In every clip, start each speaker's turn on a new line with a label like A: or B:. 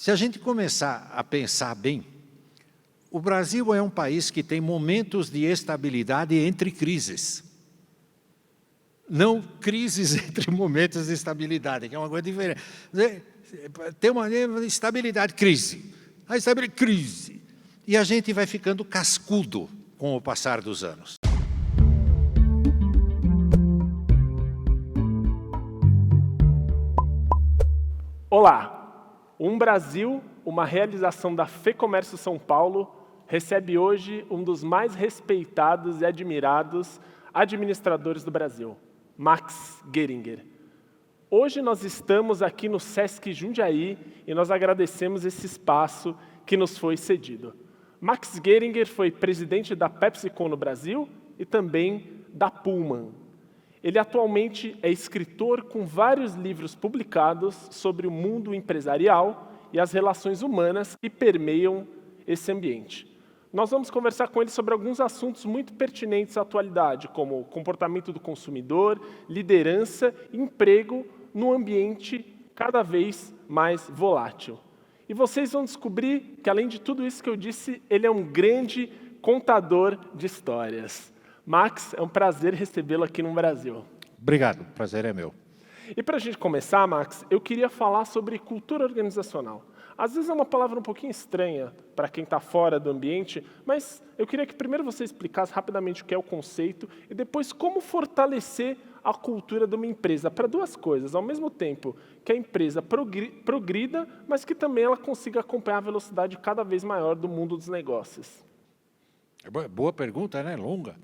A: Se a gente começar a pensar bem, o Brasil é um país que tem momentos de estabilidade entre crises. Não crises entre momentos de estabilidade, que é uma coisa diferente. Tem uma estabilidade, crise. A estabilidade, crise. E a gente vai ficando cascudo com o passar dos anos.
B: Olá! Um Brasil, uma realização da FEComércio São Paulo, recebe hoje um dos mais respeitados e admirados administradores do Brasil, Max Geringer. Hoje nós estamos aqui no Sesc Jundiaí e nós agradecemos esse espaço que nos foi cedido. Max Geringer foi presidente da PepsiCo no Brasil e também da Pullman. Ele atualmente é escritor com vários livros publicados sobre o mundo empresarial e as relações humanas que permeiam esse ambiente. Nós vamos conversar com ele sobre alguns assuntos muito pertinentes à atualidade, como comportamento do consumidor, liderança e emprego num ambiente cada vez mais volátil. E vocês vão descobrir que, além de tudo isso que eu disse, ele é um grande contador de histórias. Max, é um prazer recebê-lo aqui no Brasil.
A: Obrigado, o prazer é meu.
B: E para a gente começar, Max, eu queria falar sobre cultura organizacional. Às vezes é uma palavra um pouquinho estranha para quem está fora do ambiente, mas eu queria que primeiro você explicasse rapidamente o que é o conceito e depois como fortalecer a cultura de uma empresa para duas coisas, ao mesmo tempo que a empresa progrida, mas que também ela consiga acompanhar a velocidade cada vez maior do mundo dos negócios.
A: Boa pergunta, né? Longa.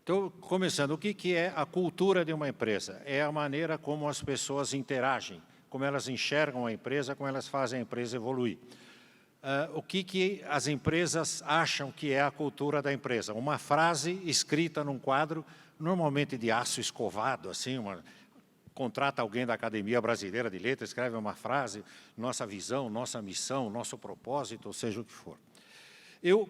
A: Então, começando, o que é a cultura de uma empresa? É a maneira como as pessoas interagem, como elas enxergam a empresa, como elas fazem a empresa evoluir. O que as empresas acham que é a cultura da empresa? Uma frase escrita num quadro, normalmente de aço escovado, assim, contrata alguém da Academia Brasileira de Letras, escreve uma frase, nossa visão, nossa missão, nosso propósito, ou seja o que for.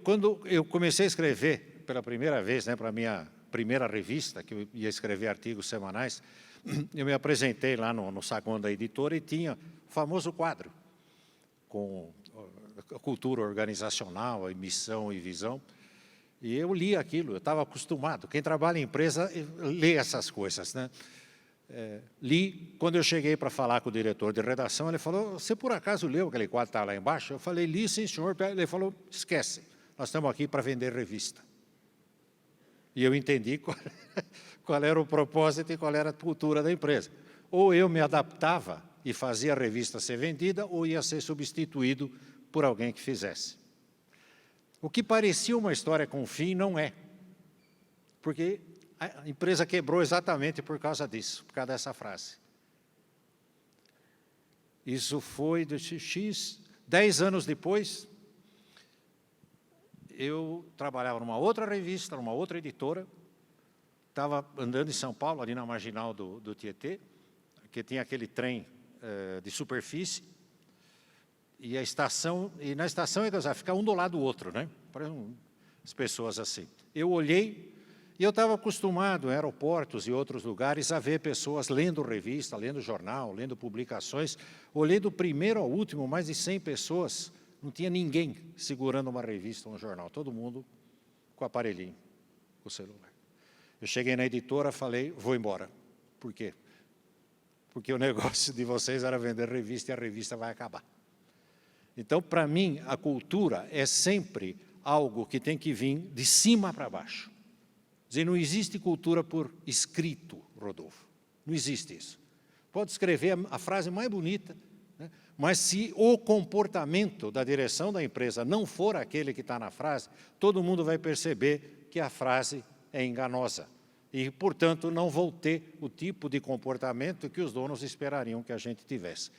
A: Quando eu comecei a escrever pela primeira vez, né, para a minha primeira revista, que eu ia escrever artigos semanais, eu me apresentei lá no saguão da editora e tinha o famoso quadro com a cultura organizacional, a missão e visão. E eu li aquilo, eu estava acostumado. Quem trabalha em empresa lê essas coisas, né? Li, quando eu cheguei para falar com o diretor de redação, ele falou, você por acaso leu aquele quadro que está lá embaixo? Eu falei, li sim, senhor. Ele falou, esquece, nós estamos aqui para vender revista. E eu entendi qual era o propósito e qual era a cultura da empresa. Ou eu me adaptava e fazia a revista ser vendida, ou ia ser substituído por alguém que fizesse. O que parecia uma história com fim, não é. Porque a empresa quebrou exatamente por causa disso, por causa dessa frase. Isso foi de 10 anos depois. Eu trabalhava numa outra revista, numa outra editora, estava andando em São Paulo, ali na marginal do Tietê, que tinha aquele trem de superfície, e na estação é ficar um do lado do outro, né? Parecem as pessoas assim. Eu olhei, e eu estava acostumado em aeroportos e outros lugares a ver pessoas lendo revista, lendo jornal, lendo publicações. Olhei do primeiro ao último, mais de 100 pessoas. Não tinha ninguém segurando uma revista ou um jornal, todo mundo com o aparelhinho, com o celular. Eu cheguei na editora e falei, vou embora. Por quê? Porque o negócio de vocês era vender revista e a revista vai acabar. Então, para mim, a cultura é sempre algo que tem que vir de cima para baixo. Quer dizer, não existe cultura por escrito, Rodolfo. Não existe isso. Pode escrever a frase mais bonita, mas se o comportamento da direção da empresa não for aquele que está na frase, todo mundo vai perceber que a frase é enganosa. E, portanto, não vou ter o tipo de comportamento que os donos esperariam que a gente tivesse.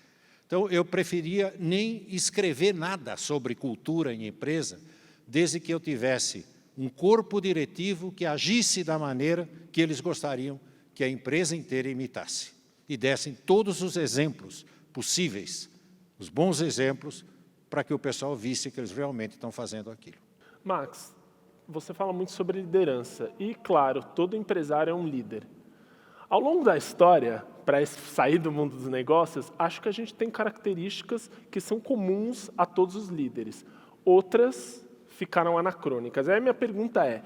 A: Então, eu preferia nem escrever nada sobre cultura em empresa, desde que eu tivesse um corpo diretivo que agisse da maneira que eles gostariam que a empresa inteira imitasse. E dessem todos os exemplos possíveis, os bons exemplos, para que o pessoal visse que eles realmente estão fazendo aquilo.
B: Max, você fala muito sobre liderança e, claro, todo empresário é um líder. Ao longo da história, para sair do mundo dos negócios, acho que a gente tem características que são comuns a todos os líderes. Outras ficaram anacrônicas. Aí a minha pergunta é,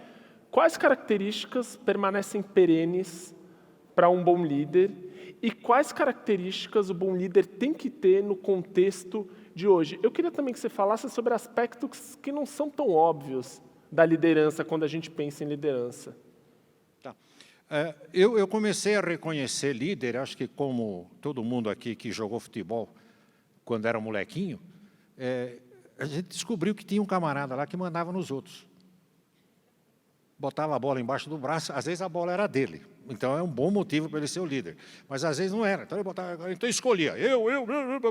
B: quais características permanecem perenes para um bom líder e quais características o bom líder tem que ter no contexto de hoje? Eu queria também que você falasse sobre aspectos que não são tão óbvios da liderança quando a gente pensa em liderança.
A: Tá. Eu comecei a reconhecer líder, acho que como todo mundo aqui que jogou futebol quando era molequinho, a gente descobriu que tinha um camarada lá que mandava nos outros. Botava a bola embaixo do braço, às vezes a bola era dele. Então é um bom motivo para ele ser o líder. Mas às vezes não era. Então ele botava, então escolhia. Eu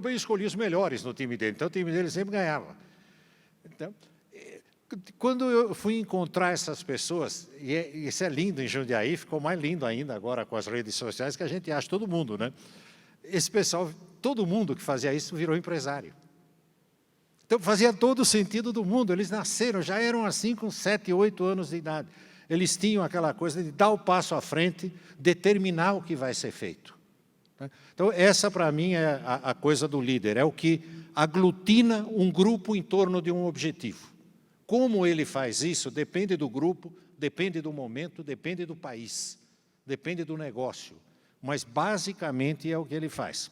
A: escolhia os melhores no time dele. Então o time dele sempre ganhava. Então, quando eu fui encontrar essas pessoas, e isso é lindo em Jundiaí, ficou mais lindo ainda agora com as redes sociais, que a gente acha todo mundo, né? Esse pessoal, todo mundo que fazia isso virou empresário. Então, fazia todo o sentido do mundo. Eles nasceram, já eram assim com 7, 8 anos de idade. Eles tinham aquela coisa de dar o passo à frente, determinar o que vai ser feito. Então, essa, para mim, é a coisa do líder. É o que aglutina um grupo em torno de um objetivo. Como ele faz isso depende do grupo, depende do momento, depende do país, depende do negócio. Mas, basicamente, é o que ele faz.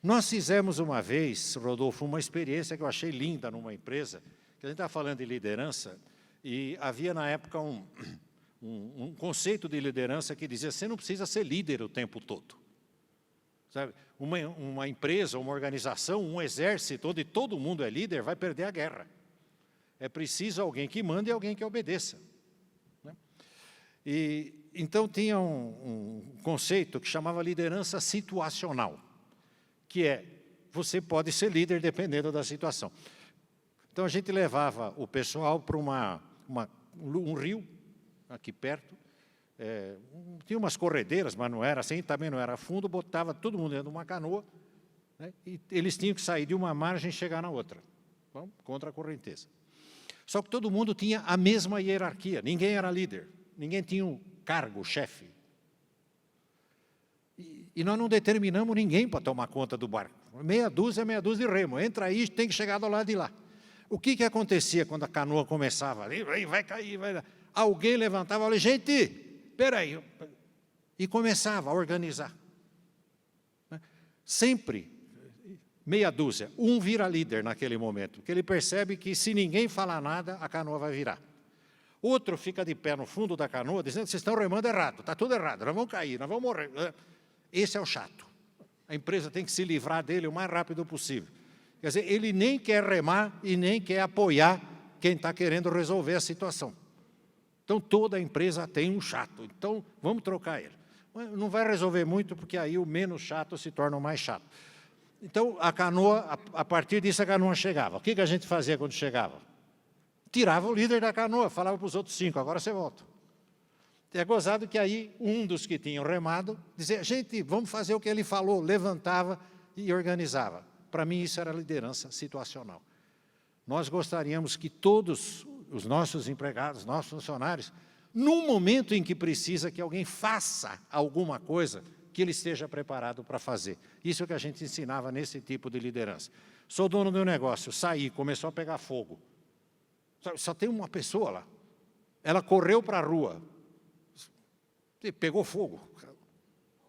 A: Nós fizemos uma vez, Rodolfo, uma experiência que eu achei linda numa empresa, que a gente está falando de liderança, e havia na época um conceito de liderança que dizia, você não precisa ser líder o tempo todo. Sabe? Uma empresa, uma organização, um exército, onde todo mundo é líder, vai perder a guerra. É preciso alguém que mande e alguém que obedeça. Né? E, então tinha um conceito que chamava liderança situacional, que é, você pode ser líder dependendo da situação. Então, a gente levava o pessoal para um rio, aqui perto, tinha umas corredeiras, mas não era assim, também não era fundo, botava todo mundo dentro de uma canoa, né, e eles tinham que sair de uma margem e chegar na outra, bom, contra a correnteza. Só que todo mundo tinha a mesma hierarquia, ninguém era líder, ninguém tinha um cargo, chefe. E nós não determinamos ninguém para tomar conta do barco. Meia dúzia de remo. Entra aí, tem que chegar do lado de lá. O que acontecia quando a canoa começava ali? Vai cair, vai... Alguém levantava e falava, gente, espera aí. E começava a organizar. Sempre, meia dúzia. Um vira líder naquele momento, porque ele percebe que se ninguém falar nada, a canoa vai virar. Outro fica de pé no fundo da canoa, dizendo, vocês estão remando errado, está tudo errado, nós vamos cair, nós vamos morrer. Esse é o chato. A empresa tem que se livrar dele o mais rápido possível. Quer dizer, ele nem quer remar e nem quer apoiar quem está querendo resolver a situação. Então, toda a empresa tem um chato. Então, vamos trocar ele. Não vai resolver muito, porque aí o menos chato se torna o mais chato. Então, a canoa, a partir disso, a canoa chegava. O que a gente fazia quando chegava? Tirava o líder da canoa, falava para os outros 5, agora você volta. É gozado que aí um dos que tinham remado dizia, gente, vamos fazer o que ele falou, levantava e organizava. Para mim isso era liderança situacional. Nós gostaríamos que todos os nossos empregados, nossos funcionários, num momento em que precisa que alguém faça alguma coisa, que ele esteja preparado para fazer. Isso é o que a gente ensinava nesse tipo de liderança. Sou dono do negócio, saí, começou a pegar fogo. Só tem uma pessoa lá. Ela correu para a rua. Pegou fogo. Quer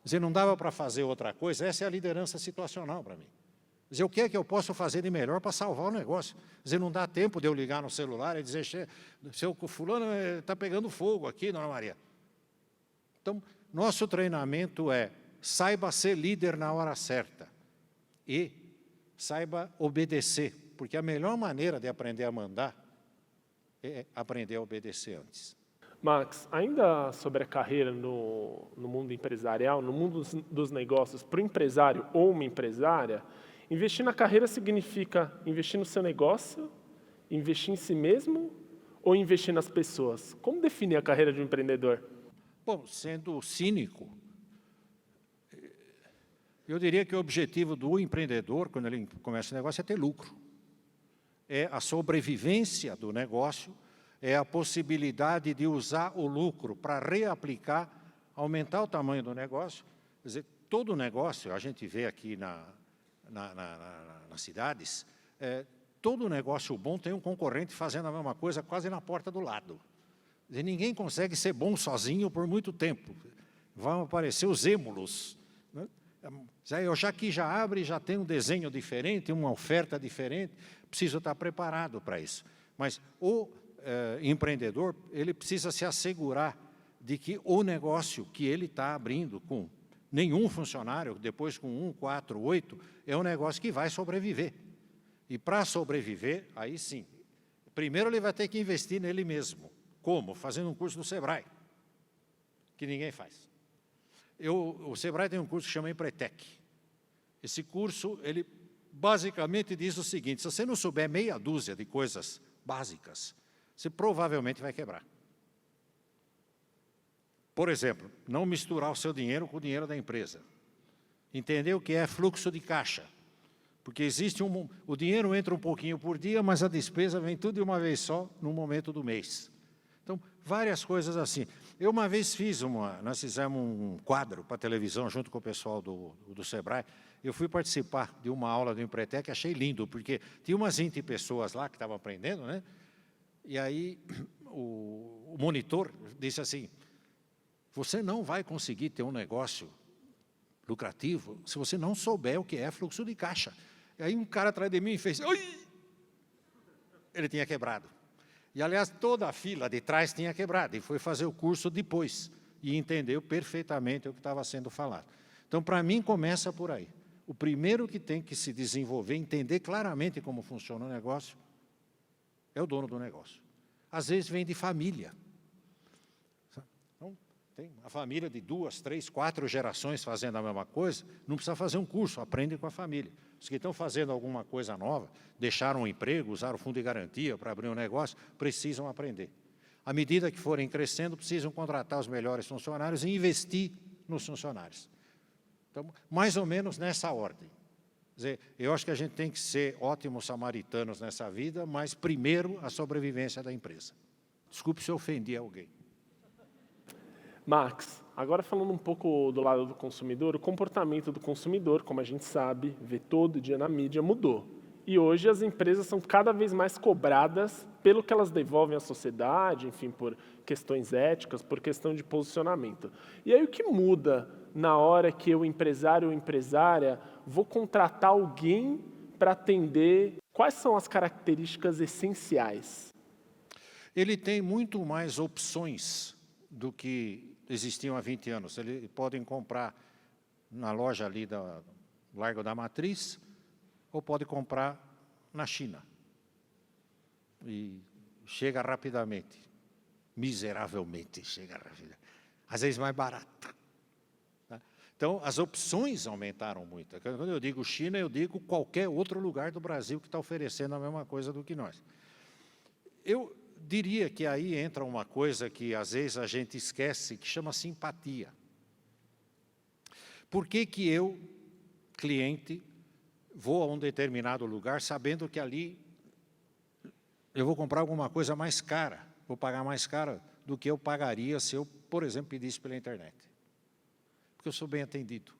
A: dizer, não dava para fazer outra coisa. Essa é a liderança situacional para mim. Quer dizer, o que é que eu posso fazer de melhor para salvar o negócio? Quer dizer, não dá tempo de eu ligar no celular e dizer, seu fulano está pegando fogo aqui, dona Maria. Então, nosso treinamento é, saiba ser líder na hora certa e saiba obedecer, porque a melhor maneira de aprender a mandar é aprender a obedecer antes.
B: Max, ainda sobre a carreira no mundo empresarial, no mundo dos negócios, para o empresário ou uma empresária, investir na carreira significa investir no seu negócio, investir em si mesmo ou investir nas pessoas? Como definir a carreira de um empreendedor?
A: Bom, sendo cínico, eu diria que o objetivo do empreendedor, quando ele começa o negócio, é ter lucro. É a sobrevivência do negócio, é a possibilidade de usar o lucro para reaplicar, aumentar o tamanho do negócio. Quer dizer, todo negócio, a gente vê aqui nas cidades, todo negócio bom tem um concorrente fazendo a mesma coisa quase na porta do lado. E ninguém consegue ser bom sozinho por muito tempo. Vão aparecer os êmulos, né? Já que já abre, já tem um desenho diferente, uma oferta diferente, precisa estar preparado para isso. Mas o empreendedor, ele precisa se assegurar de que o negócio que ele está abrindo com nenhum funcionário, depois com 1, 4, 8, é um negócio que vai sobreviver. E para sobreviver, aí sim, primeiro ele vai ter que investir nele mesmo. Como? Fazendo um curso do Sebrae, que ninguém faz. O Sebrae tem um curso que chama Empretec. Esse curso, ele basicamente diz o seguinte: se você não souber meia dúzia de coisas básicas, você provavelmente vai quebrar. Por exemplo, não misturar o seu dinheiro com o dinheiro da empresa. Entender o que é fluxo de caixa. Porque existe o dinheiro entra um pouquinho por dia, mas a despesa vem tudo de uma vez só, no momento do mês. Então, várias coisas assim. Eu uma vez nós fizemos um quadro para televisão junto com o pessoal do Sebrae. Eu fui participar de uma aula do Empretec, achei lindo, porque tinha umas 20 pessoas lá que estavam aprendendo, né? E aí o monitor disse assim: você não vai conseguir ter um negócio lucrativo se você não souber o que é fluxo de caixa. E aí um cara atrás de mim fez: oi! Ele tinha quebrado. E, aliás, toda a fila de trás tinha quebrado, e foi fazer o curso depois, e entendeu perfeitamente o que estava sendo falado. Então, para mim, começa por aí. O primeiro que tem que se desenvolver, entender claramente como funciona o negócio, é o dono do negócio. Às vezes vem de família. Então, tem a família de 2, 3, 4 gerações fazendo a mesma coisa, não precisa fazer um curso, aprende com a família. Os que estão fazendo alguma coisa nova, deixaram um emprego, usaram o fundo de garantia para abrir um negócio, precisam aprender. À medida que forem crescendo, precisam contratar os melhores funcionários e investir nos funcionários. Então, mais ou menos nessa ordem. Quer dizer, eu acho que a gente tem que ser ótimos samaritanos nessa vida, mas primeiro a sobrevivência da empresa. Desculpe se eu ofendi alguém.
B: Max, agora falando um pouco do lado do consumidor, o comportamento do consumidor, como a gente sabe, vê todo dia na mídia, mudou. E hoje as empresas são cada vez mais cobradas pelo que elas devolvem à sociedade, enfim, por questões éticas, por questão de posicionamento. E aí o que muda na hora que eu, empresário ou empresária, vou contratar alguém para atender? Quais são as características essenciais?
A: Ele tem muito mais opções do que existiam há 20 anos. Eles podem comprar na loja ali do Largo da Matriz, ou pode comprar na China. E chega rapidamente. Miseravelmente chega rapidamente. Às vezes mais barato. Tá? Então, as opções aumentaram muito. Quando eu digo China, eu digo qualquer outro lugar do Brasil que está oferecendo a mesma coisa do que nós. Eu diria que aí entra uma coisa que às vezes a gente esquece, que chama simpatia. Por que que eu, cliente, vou a um determinado lugar sabendo que ali eu vou comprar alguma coisa mais cara, vou pagar mais cara do que eu pagaria se eu, por exemplo, pedisse pela internet? Porque eu sou bem atendido.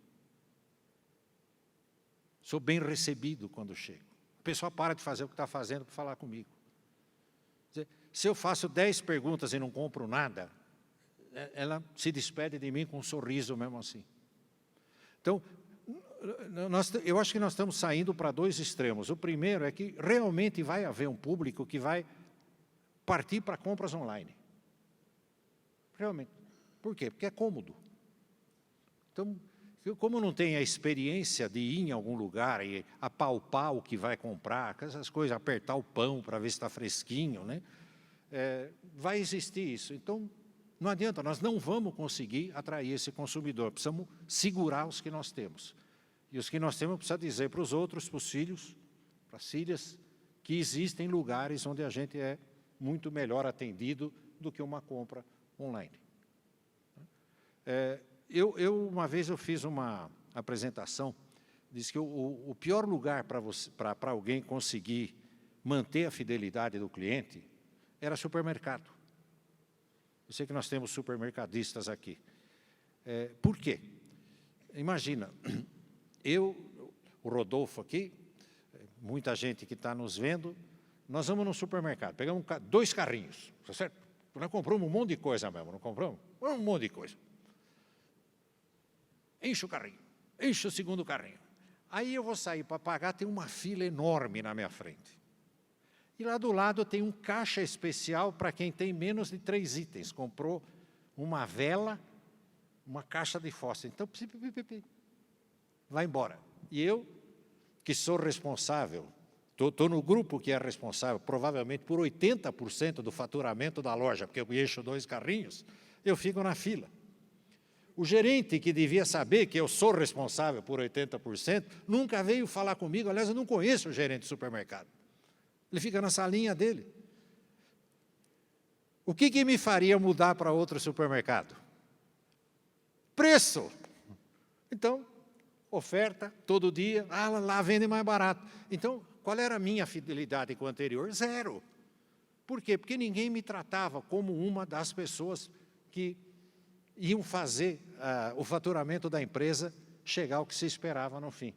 A: Sou bem recebido quando chego. A pessoa para de fazer o que está fazendo para falar comigo. Se eu faço 10 perguntas e não compro nada, ela se despede de mim com um sorriso mesmo assim. Então, eu acho que nós estamos saindo para 2 extremos. O primeiro é que realmente vai haver um público que vai partir para compras online. Realmente. Por quê? Porque é cômodo. Então, como não tem a experiência de ir em algum lugar e apalpar o que vai comprar, essas coisas, apertar o pão para ver se está fresquinho, né? Vai existir isso. Então, não adianta, nós não vamos conseguir atrair esse consumidor. Precisamos segurar os que nós temos. E os que nós temos, precisa dizer para os outros, para os filhos, para as filhas, que existem lugares onde a gente é muito melhor atendido do que uma compra online. Uma vez eu fiz uma apresentação, disse que o pior lugar para alguém conseguir manter a fidelidade do cliente era supermercado. Eu sei que nós temos supermercadistas aqui. Por quê? imagina, o Rodolfo aqui, muita gente que está nos vendo, nós vamos no supermercado, pegamos 2 carrinhos, tá certo? Nós compramos um monte de coisa mesmo, não compramos? Um monte de coisa. Enche o carrinho, enche o segundo carrinho. Aí eu vou sair para pagar, tem uma fila enorme na minha frente. E lá do lado tem um caixa especial para quem tem menos de 3 itens. Comprou uma vela, uma caixa de fósforo. Então, vai embora. E eu, que sou responsável, estou no grupo que é responsável, provavelmente por 80% do faturamento da loja, porque eu encho 2 carrinhos, eu fico na fila. O gerente, que devia saber que eu sou responsável por 80%, nunca veio falar comigo. Aliás, eu não conheço o gerente do supermercado. Ele fica na salinha dele. O que me faria mudar para outro supermercado? Preço. Então, oferta todo dia, lá vende mais barato. Então, qual era a minha fidelidade com o anterior? 0. Por quê? Porque ninguém me tratava como uma das pessoas que iam fazer o faturamento da empresa chegar ao que se esperava no fim.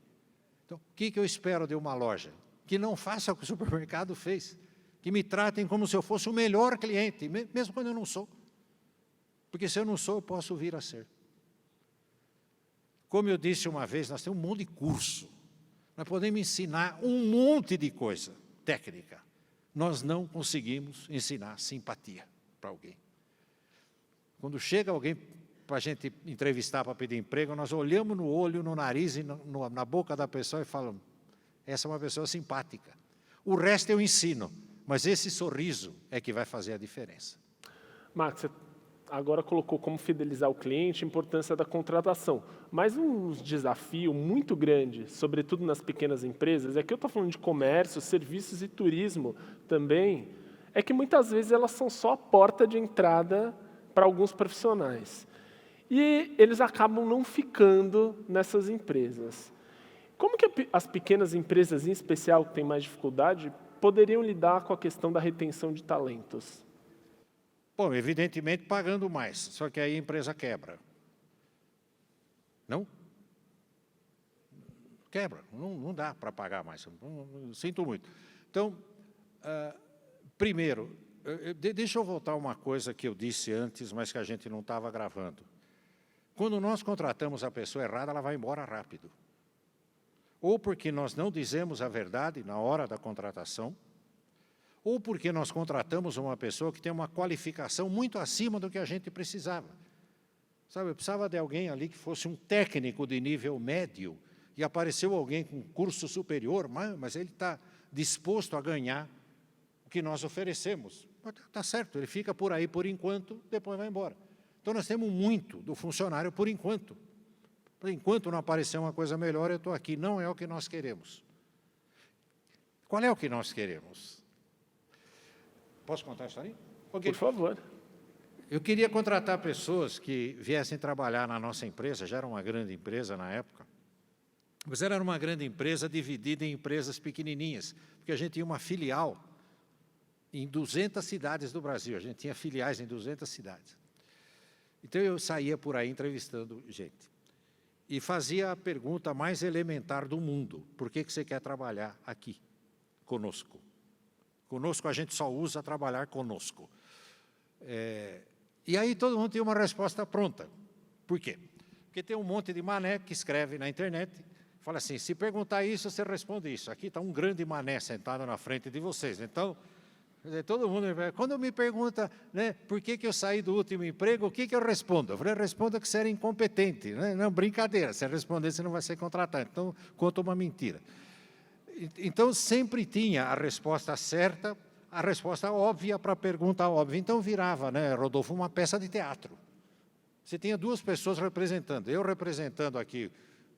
A: Então, o que eu espero de uma loja? Que não faça o que o supermercado fez, que me tratem como se eu fosse o melhor cliente, mesmo quando eu não sou. Porque se eu não sou, eu posso vir a ser. Como eu disse uma vez, nós temos um monte de curso. Nós podemos ensinar um monte de coisa técnica. Nós não conseguimos ensinar simpatia para alguém. Quando chega alguém para a gente entrevistar para pedir emprego, nós olhamos no olho, no nariz e na boca da pessoa e falamos, essa é uma pessoa simpática. O resto eu ensino, mas esse sorriso é que vai fazer a diferença.
B: Max, você agora colocou como fidelizar o cliente, a importância da contratação. Mas um desafio muito grande, sobretudo nas pequenas empresas, é que eu estou falando de comércio, serviços e turismo também, é que muitas vezes elas são só a porta de entrada para alguns profissionais. E eles acabam não ficando nessas empresas. Como que as pequenas empresas, em especial, que têm mais dificuldade, poderiam lidar com a questão da retenção de talentos?
A: Bom, evidentemente pagando mais, só que aí a empresa quebra. Não? Quebra, não dá para pagar mais, sinto muito. Então, primeiro, deixa eu voltar a uma coisa que eu disse antes, mas que a gente não estava gravando. Quando nós contratamos a pessoa errada, ela vai embora rápido. Ou porque nós não dizemos a verdade na hora da contratação, ou porque nós contratamos uma pessoa que tem uma qualificação muito acima do que a gente precisava. Sabe, eu precisava de alguém ali que fosse um técnico de nível médio, e apareceu alguém com curso superior, mas ele está disposto a ganhar o que nós oferecemos. Está certo, ele fica por aí por enquanto, depois vai embora. Então, nós temos muito do funcionário por enquanto. Por enquanto não aparecer uma coisa melhor, eu estou aqui. Não é o que nós queremos. Qual é o que nós queremos? Posso contar isso aí?
B: Okay. Por favor.
A: Eu queria contratar pessoas que viessem trabalhar na nossa empresa, já era uma grande empresa na época, mas era uma grande empresa dividida em empresas pequenininhas, porque a gente tinha uma filial em 200 cidades do Brasil, a gente tinha filiais em 200 cidades. Então, eu saía por aí entrevistando gente. E fazia a pergunta mais elementar do mundo. Por que você quer trabalhar aqui, conosco? Conosco a gente só usa trabalhar conosco. E aí todo mundo tinha uma resposta pronta. Por quê? Porque tem um monte de mané que escreve na internet, fala assim, se perguntar isso, você responde isso. Aqui está um grande mané sentado na frente de vocês. Então, todo mundo, quando me pergunta, né, por que eu saí do último emprego, o que eu respondo? Eu falei, responda que você era incompetente. Né? Não, brincadeira, se responder, você não vai ser contratado. Então, conta uma mentira. Então, sempre tinha a resposta certa, a resposta óbvia para a pergunta óbvia. Então, virava, né, Rodolfo, uma peça de teatro. Você tinha 2 pessoas representando. Eu representando aqui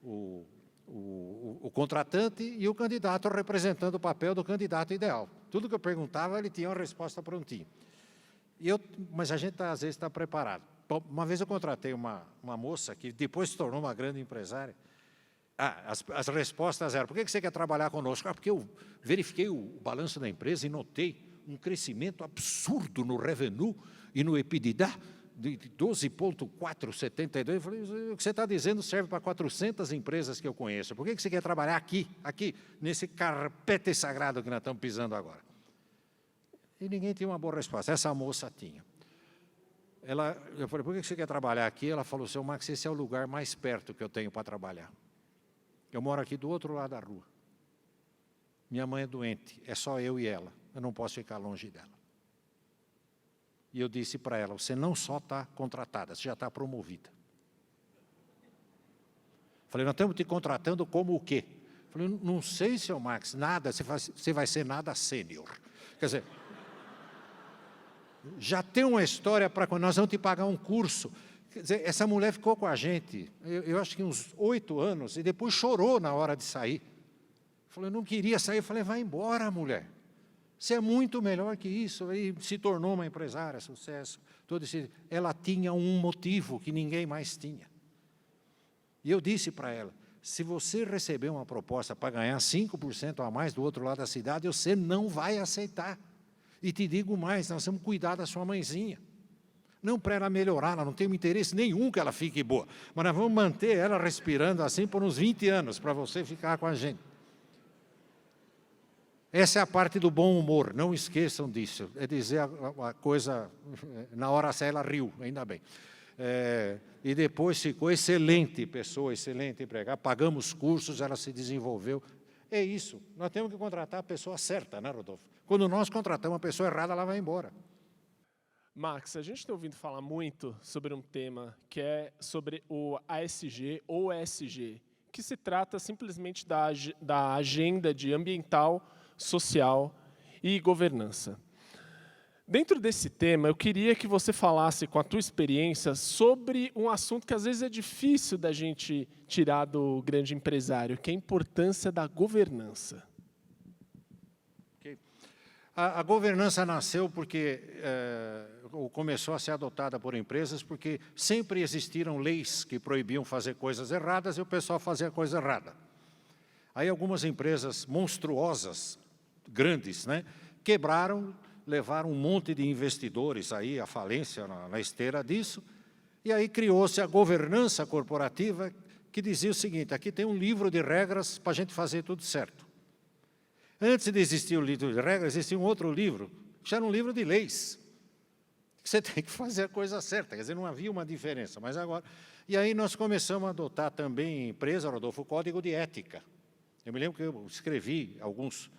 A: o contratante e o candidato representando o papel do candidato ideal. Tudo que eu perguntava, ele tinha uma resposta prontinha. Mas a gente, às vezes, está preparado. Uma vez eu contratei uma moça que depois se tornou uma grande empresária. As respostas eram, por que você quer trabalhar conosco? Porque eu verifiquei o balanço da empresa e notei um crescimento absurdo no revenue e no EBITDA de 12,472. Eu falei, o que você está dizendo serve para 400 empresas que eu conheço. Por que você quer trabalhar aqui, nesse carpete sagrado que nós estamos pisando agora? E ninguém tinha uma boa resposta. Essa moça tinha. Eu falei, por que você quer trabalhar aqui? Ela falou, seu Max, esse é o lugar mais perto que eu tenho para trabalhar. Eu moro aqui do outro lado da rua. Minha mãe é doente, é só eu e ela. Eu não posso ficar longe dela. E eu disse para ela, você não só está contratada, você já está promovida. Falei, nós estamos te contratando como o quê? Falei, não sei, seu Max, nada, você vai ser nada sênior. Quer dizer, já tem uma história para quando nós vamos te pagar um curso. Quer dizer, essa mulher ficou com a gente, eu acho que uns 8 anos, e depois chorou na hora de sair. Falei, eu não queria sair, eu falei, vai embora, mulher. Você é muito melhor que isso. Aí se tornou uma empresária, sucesso. Ela tinha um motivo que ninguém mais tinha. E eu disse para ela, se você receber uma proposta para ganhar 5% a mais do outro lado da cidade, você não vai aceitar. E te digo mais, nós vamos cuidar da sua mãezinha. Não para ela melhorar, ela não tem interesse nenhum que ela fique boa. Mas nós vamos manter ela respirando assim por uns 20 anos, para você ficar com a gente. Essa é a parte do bom humor, não esqueçam disso. É dizer a coisa, na hora certa ela riu, ainda bem. E depois ficou excelente pessoa, excelente empregada, pagamos cursos, ela se desenvolveu. É isso, nós temos que contratar a pessoa certa, né, Rodolfo? Quando nós contratamos a pessoa errada, ela vai embora.
B: Max, a gente está ouvindo falar muito sobre um tema que é sobre o ASG ou ESG, que se trata simplesmente da agenda de ambiental, social e governança. Dentro desse tema, eu queria que você falasse com a tua experiência sobre um assunto que às vezes é difícil da gente tirar do grande empresário, que é a importância da governança.
A: Okay. A governança nasceu porque começou a ser adotada por empresas porque sempre existiram leis que proibiam fazer coisas erradas e o pessoal fazia coisa errada. Aí algumas empresas monstruosas, grandes, né, quebraram, levaram um monte de investidores aí à falência na esteira disso, e aí criou-se a governança corporativa que dizia o seguinte, aqui tem um livro de regras para a gente fazer tudo certo. Antes de existir o livro de regras, existia um outro livro, que era um livro de leis. Você tem que fazer a coisa certa, quer dizer, não havia uma diferença, mas agora... E aí nós começamos a adotar também em empresa, Rodolfo, o código de ética. Eu me lembro que eu escrevi alguns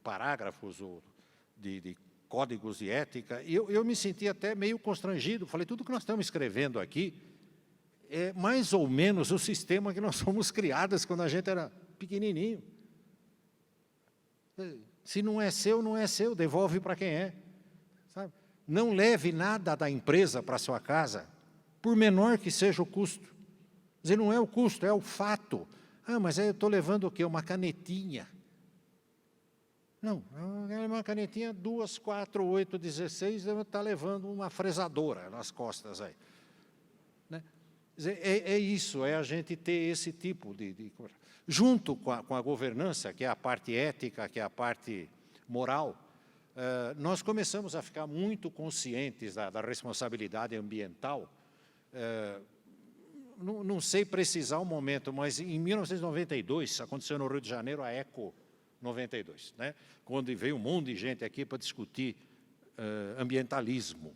A: parágrafos de códigos de ética, e eu me senti até meio constrangido. Falei, tudo que nós estamos escrevendo aqui é mais ou menos o sistema que nós fomos criados quando a gente era pequenininho. Se não é seu, não é seu, devolve para quem é. Sabe? Não leve nada da empresa para a sua casa, por menor que seja o custo. Quer dizer, não é o custo, é o fato. Ah, mas aí eu estou levando o quê? Uma canetinha. Não, é uma canetinha 2, 4, 8, 16, está levando uma fresadora nas costas aí. Né? É isso, é a gente ter esse tipo de... Junto com a governança, que é a parte ética, que é a parte moral, nós começamos a ficar muito conscientes da responsabilidade ambiental. Não sei precisar o momento, mas em 1992, aconteceu no Rio de Janeiro a Eco 92, né? Quando veio um monte de gente aqui para discutir ambientalismo.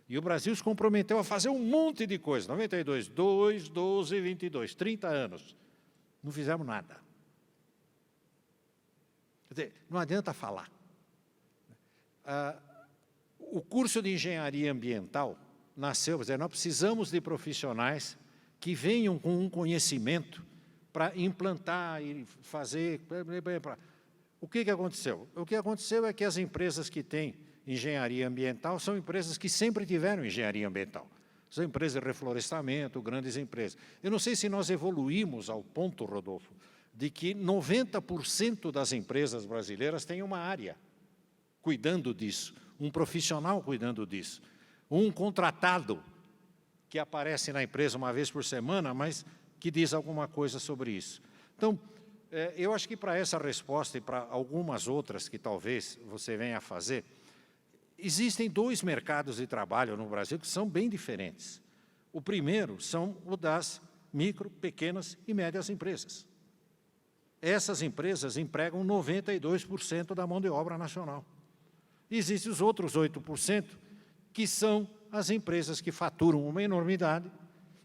A: E o Brasil se comprometeu a fazer um monte de coisa. 92, 2, 12, 22, 30 anos. Não fizemos nada. Quer dizer, não adianta falar. O curso de engenharia ambiental nasceu, quer dizer, nós precisamos de profissionais que venham com um conhecimento para implantar e fazer... O que aconteceu? O que aconteceu é que as empresas que têm engenharia ambiental são empresas que sempre tiveram engenharia ambiental. São empresas de reflorestamento, grandes empresas. Eu não sei se nós evoluímos ao ponto, Rodolfo, de que 90% das empresas brasileiras têm uma área cuidando disso, um profissional cuidando disso, um contratado que aparece na empresa uma vez por semana, mas que diz alguma coisa sobre isso. Então, eu acho que para essa resposta e para algumas outras que talvez você venha a fazer, existem dois mercados de trabalho no Brasil que são bem diferentes. O primeiro são o das micro, pequenas e médias empresas. Essas empresas empregam 92% da mão de obra nacional. Existem os outros 8%, que são as empresas que faturam uma enormidade,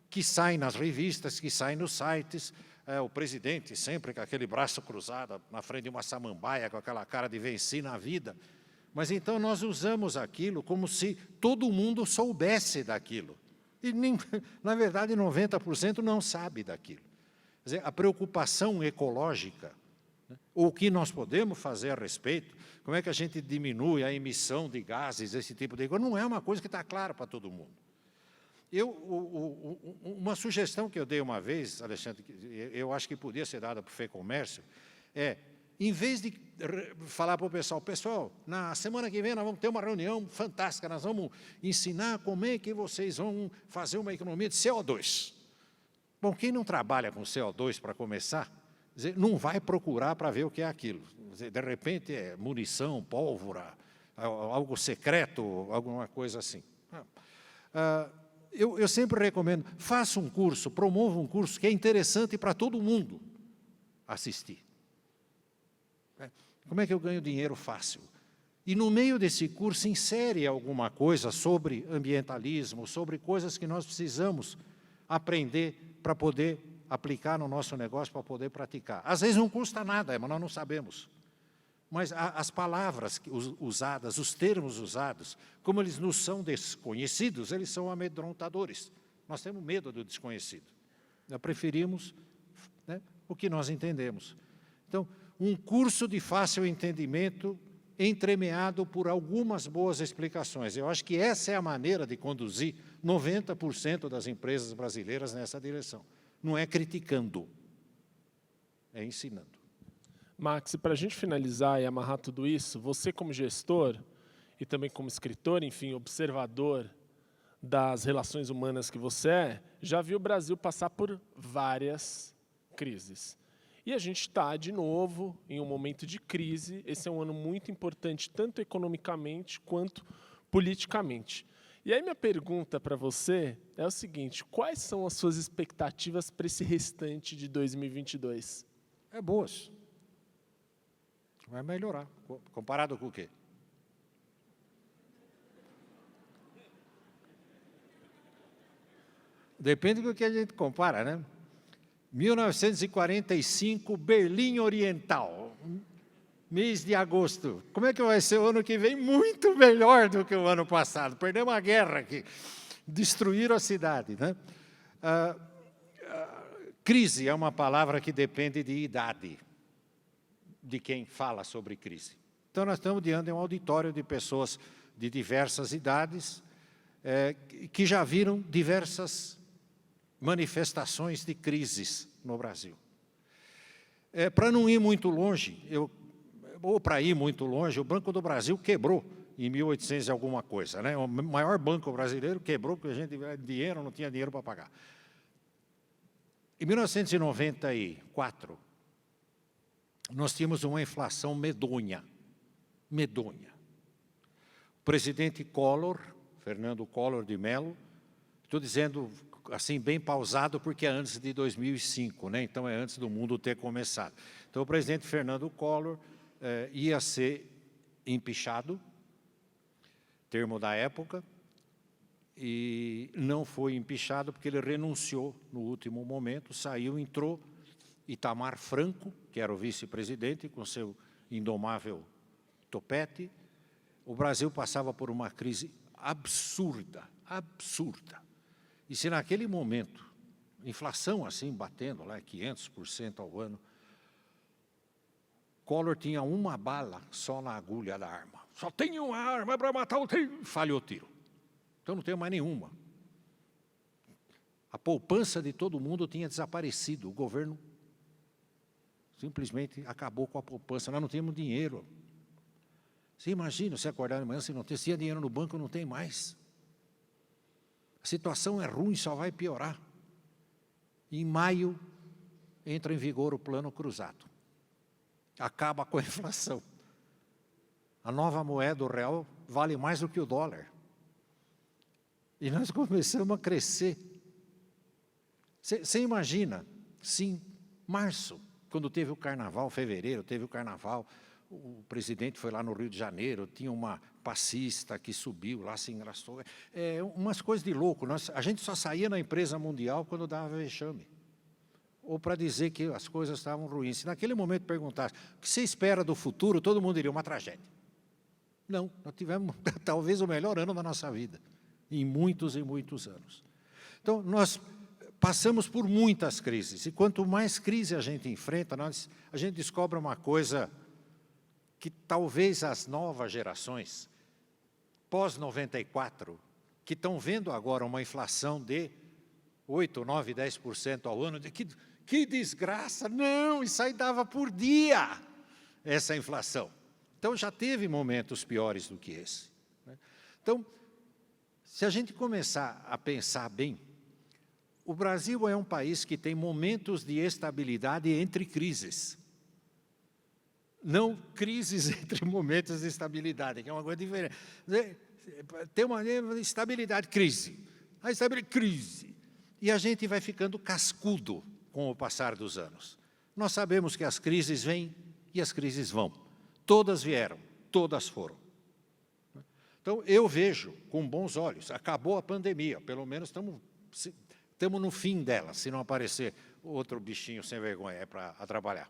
A: que saem nas revistas, que saem nos sites, o presidente sempre com aquele braço cruzado na frente de uma samambaia, com aquela cara de venci na vida. Mas então nós usamos aquilo como se todo mundo soubesse daquilo. E, na verdade, 90% não sabe daquilo. Quer dizer, a preocupação ecológica, né, o que nós podemos fazer a respeito, como é que a gente diminui a emissão de gases, esse tipo de coisa, não é uma coisa que está clara para todo mundo. Uma sugestão que eu dei uma vez, Alexandre, eu acho que podia ser dada para o FEComércio, em vez de falar para o pessoal, na semana que vem nós vamos ter uma reunião fantástica, nós vamos ensinar como é que vocês vão fazer uma economia de CO2. Bom, quem não trabalha com CO2 para começar, não vai procurar para ver o que é aquilo. De repente é munição, pólvora, algo secreto, alguma coisa assim. Eu sempre recomendo, faça um curso, promova um curso que é interessante para todo mundo assistir. Como é que eu ganho dinheiro fácil? E no meio desse curso insere alguma coisa sobre ambientalismo, sobre coisas que nós precisamos aprender para poder aplicar no nosso negócio, para poder praticar. Às vezes não custa nada, mas nós não sabemos. Mas as palavras usadas, os termos usados, como eles nos são desconhecidos, eles são amedrontadores. Nós temos medo do desconhecido. Nós preferimos, né, o que nós entendemos. Então, um curso de fácil entendimento, entremeado por algumas boas explicações. Eu acho que essa é a maneira de conduzir 90% das empresas brasileiras nessa direção. Não é criticando, é ensinando.
B: Max, para a gente finalizar e amarrar tudo isso, você como gestor e também como escritor, enfim, observador das relações humanas que você é, já viu o Brasil passar por várias crises. E a gente está, de novo, em um momento de crise. Esse é um ano muito importante, tanto economicamente quanto politicamente. E aí minha pergunta para você é o seguinte, quais são as suas expectativas para esse restante de 2022?
A: Boas. Vai melhorar. Comparado com o quê? Depende do que a gente compara, né? 1945, Berlim Oriental, mês de agosto. Como é que vai ser o ano que vem? Muito melhor do que o ano passado. Perdemos a guerra aqui, destruíram a cidade, né? Crise é uma palavra que depende de idade, de quem fala sobre crise. Então, nós estamos diante de um auditório de pessoas de diversas idades, que já viram diversas manifestações de crises no Brasil. Para não ir muito longe, ou para ir muito longe, o Banco do Brasil quebrou em 1800 e alguma coisa, né? O maior banco brasileiro quebrou porque a gente dinheiro, não tinha dinheiro para pagar. Em 1994, nós tínhamos uma inflação medonha, medonha. O presidente Collor, Fernando Collor de Mello, estou dizendo assim bem pausado porque é antes de 2005, né? Então é antes do mundo ter começado. Então o presidente Fernando Collor ia ser empichado, termo da época, e não foi empichado porque ele renunciou no último momento, saiu, entrou Itamar Franco, que era o vice-presidente, com seu indomável topete. O Brasil passava por uma crise absurda, absurda. E se naquele momento, inflação assim, batendo lá 500% ao ano, Collor tinha uma bala só na agulha da arma. Só tem uma arma para matar o tiro. Falhou o tiro. Então não tem mais nenhuma. A poupança de todo mundo tinha desaparecido. O governo simplesmente acabou com a poupança. Nós não temos dinheiro. Você imagina, você acordar de manhã, se não tem, se tinha dinheiro no banco, não tem mais. A situação é ruim, só vai piorar. Em maio, entra em vigor o plano cruzado. Acaba com a inflação. A nova moeda, o real, vale mais do que o dólar. E nós começamos a crescer. Você imagina, sim, março, quando teve o carnaval, fevereiro, teve o carnaval, o presidente foi lá no Rio de Janeiro, tinha uma passista que subiu lá, se engraçou. Umas coisas de louco. A gente só saía na empresa mundial quando dava vexame. Ou para dizer que as coisas estavam ruins. Se naquele momento perguntasse, o que você espera do futuro, todo mundo diria, uma tragédia. Não, nós tivemos talvez o melhor ano da nossa vida, em muitos e muitos anos. Então, nós passamos por muitas crises, e quanto mais crise a gente enfrenta, a gente descobre uma coisa que talvez as novas gerações, pós-94, que estão vendo agora uma inflação de 8, 9, 10% ao ano, de que desgraça, não, isso aí dava por dia, essa inflação. Então, já teve momentos piores do que esse. Então, se a gente começar a pensar bem, o Brasil é um país que tem momentos de estabilidade entre crises. Não crises entre momentos de estabilidade, que é uma coisa diferente. Tem uma estabilidade, crise. A estabilidade, crise. E a gente vai ficando cascudo com o passar dos anos. Nós sabemos que as crises vêm e as crises vão. Todas vieram, todas foram. Então, eu vejo com bons olhos. Acabou a pandemia, pelo menos estamos no fim dela, se não aparecer outro bichinho sem vergonha para trabalhar.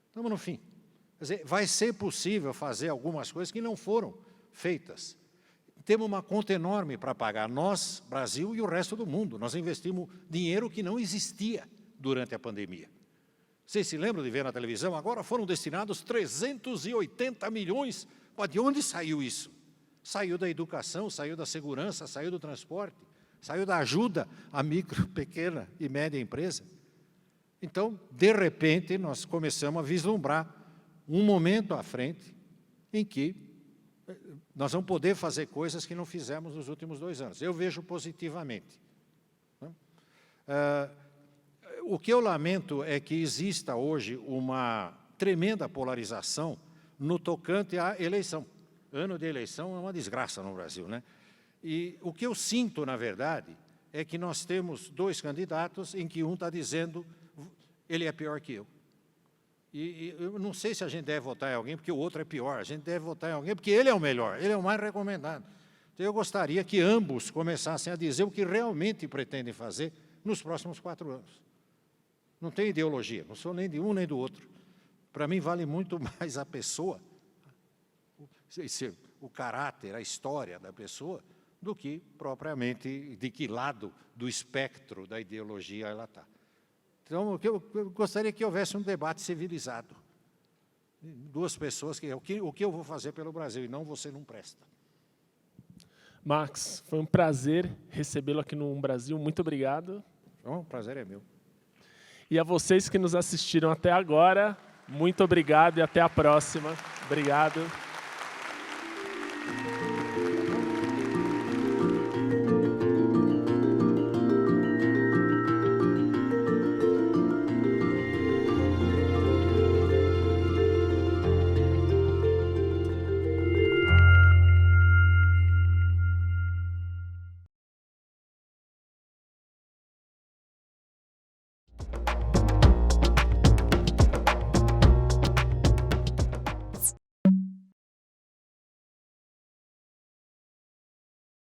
A: Estamos no fim. Quer dizer, vai ser possível fazer algumas coisas que não foram feitas. Temos uma conta enorme para pagar, nós, Brasil e o resto do mundo. Nós investimos dinheiro que não existia durante a pandemia. Vocês se lembram de ver na televisão? Agora foram destinados 380 milhões. De onde saiu isso? Saiu da educação, saiu da segurança, saiu do transporte, saiu da ajuda à micro, pequena e média empresa. Então, de repente, nós começamos a vislumbrar um momento à frente em que nós vamos poder fazer coisas que não fizemos nos últimos 2 anos. Eu vejo positivamente. O que eu lamento é que exista hoje uma tremenda polarização no tocante à eleição. Ano de eleição é uma desgraça no Brasil, né? E o que eu sinto, na verdade, é que nós temos 2 candidatos em que um está dizendo ele é pior que eu. E eu não sei se a gente deve votar em alguém porque o outro é pior. A gente deve votar em alguém porque ele é o melhor, ele é o mais recomendado. Então, eu gostaria que ambos começassem a dizer o que realmente pretendem fazer nos próximos 4 anos. Não tem ideologia, não sou nem de um nem do outro. Para mim, vale muito mais a pessoa, o caráter, a história da pessoa, do que propriamente de que lado do espectro da ideologia ela está. Então, eu gostaria que houvesse um debate civilizado. 2 pessoas, o que eu vou fazer pelo Brasil, e não você não presta.
B: Max, foi um prazer recebê-lo aqui no Brasil. Muito obrigado.
A: O prazer é meu.
B: E a vocês que nos assistiram até agora, muito obrigado e até a próxima. Obrigado.